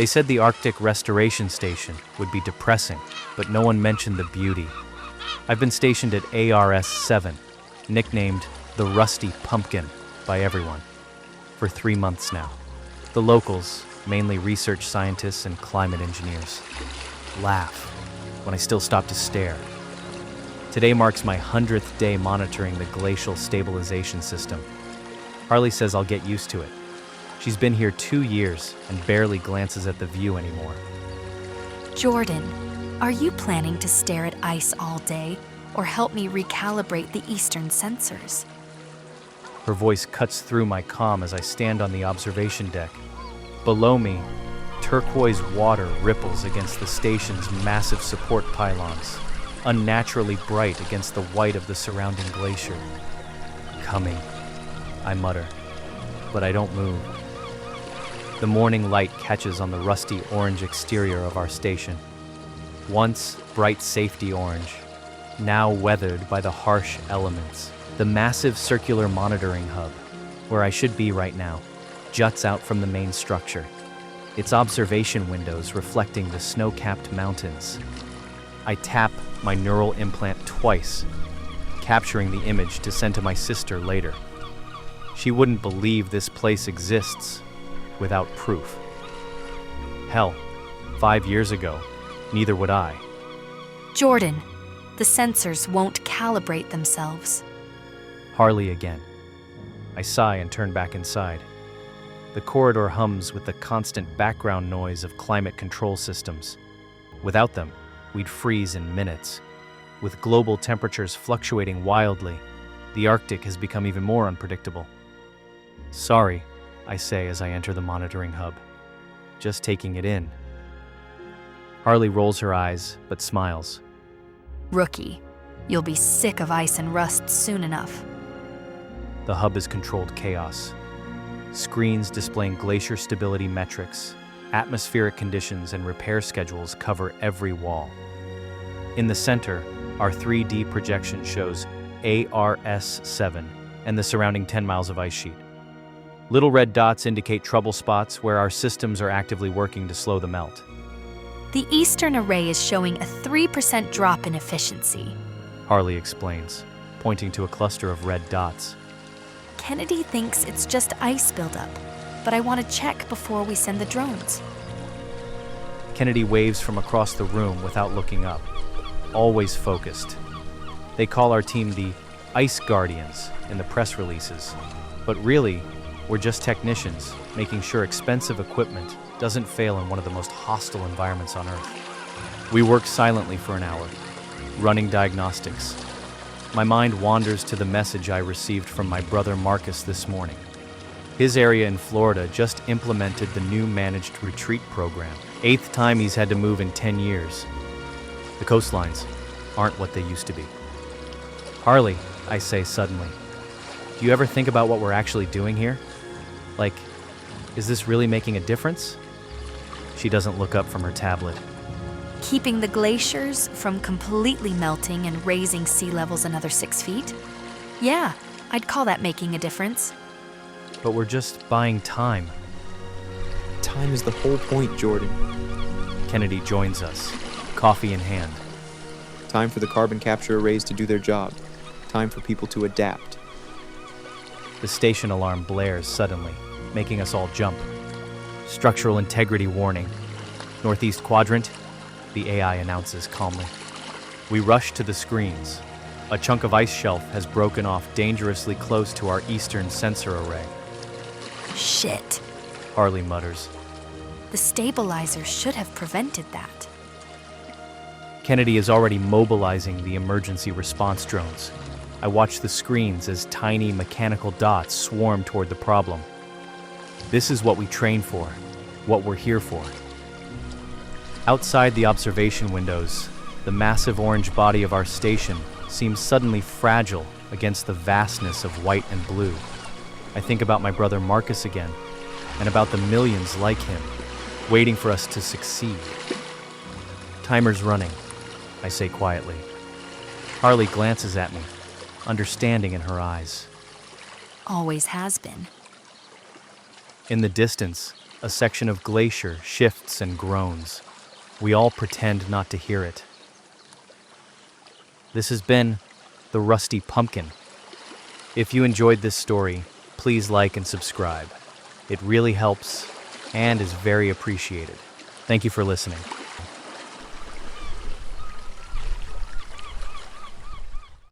They said the Arctic Restoration Station would be depressing, but no one mentioned the beauty. I've been stationed at ARS-7, nicknamed the Rusty Pumpkin by everyone, for 3 months now. The locals, mainly research scientists and climate engineers, laugh when I still stop to stare. Today marks my 100th day monitoring the glacial stabilization system. Harley says I'll get used to it. She's been here 2 years and barely glances at the view anymore. Jordan, are you planning to stare at ice all day or help me recalibrate the eastern sensors? Her voice cuts through my comm as I stand on the observation deck. Below me, turquoise water ripples against the station's massive support pylons, unnaturally bright against the white of the surrounding glacier. Coming, I mutter, but I don't move. The morning light catches on the rusty orange exterior of our station. Once bright safety orange, now weathered by the harsh elements. The massive circular monitoring hub, where I should be right now, juts out from the main structure, its observation windows reflecting the snow-capped mountains. I tap my neural implant twice, capturing the image to send to my sister later. She wouldn't believe this place exists without proof. Hell, 5 years ago, neither would I. Jordan, the sensors won't calibrate themselves. Harley again. I sigh and turn back inside. The corridor hums with the constant background noise of climate control systems. Without them, we'd freeze in minutes. With global temperatures fluctuating wildly, the Arctic has become even more unpredictable. Sorry, I say as I enter the monitoring hub. Just taking it in. Harley rolls her eyes, but smiles. Rookie, you'll be sick of ice and rust soon enough. The hub is controlled chaos. Screens displaying glacier stability metrics, atmospheric conditions, and repair schedules cover every wall. In the center, our 3D projection shows ARS-7 and the surrounding 10 miles of ice sheet. Little red dots indicate trouble spots where our systems are actively working to slow the melt. The eastern array is showing a 3% drop in efficiency. Harley explains, pointing to a cluster of red dots. Kennedy thinks it's just ice buildup, but I want to check before we send the drones. Kennedy waves from across the room without looking up, always focused. They call our team the Ice Guardians in the press releases, but really, we're just technicians making sure expensive equipment doesn't fail in one of the most hostile environments on Earth. We work silently for an hour, running diagnostics. My mind wanders to the message I received from my brother Marcus this morning. His area in Florida just implemented the new managed retreat program. 8th time he's had to move in 10 years. The coastlines aren't what they used to be. Harley, I say suddenly, do you ever think about what we're actually doing here? Like, is this really making a difference? She doesn't look up from her tablet. Keeping the glaciers from completely melting and raising sea levels another 6 feet? Yeah, I'd call that making a difference. But we're just buying time. Time is the whole point, Jordan. Kennedy joins us, coffee in hand. Time for the carbon capture arrays to do their job. Time for people to adapt. The station alarm blares suddenly, making us all jump. Structural integrity warning. Northeast quadrant, the AI announces calmly. We rush to the screens. A chunk of ice shelf has broken off dangerously close to our eastern sensor array. Shit. Harley mutters. The stabilizers should have prevented that. Kennedy is already mobilizing the emergency response drones. I watch the screens as tiny mechanical dots swarm toward the problem. This is what we train for, what we're here for. Outside the observation windows, the massive orange body of our station seems suddenly fragile against the vastness of white and blue. I think about my brother Marcus again, and about the millions like him, waiting for us to succeed. Timer's running, I say quietly. Harley glances at me, understanding in her eyes. Always has been. In the distance, A section of glacier shifts and groans. We all pretend not to hear it. This has been The Rusty Pumpkin. If you enjoyed this story, please like and subscribe. It really helps and is very appreciated. Thank you for listening.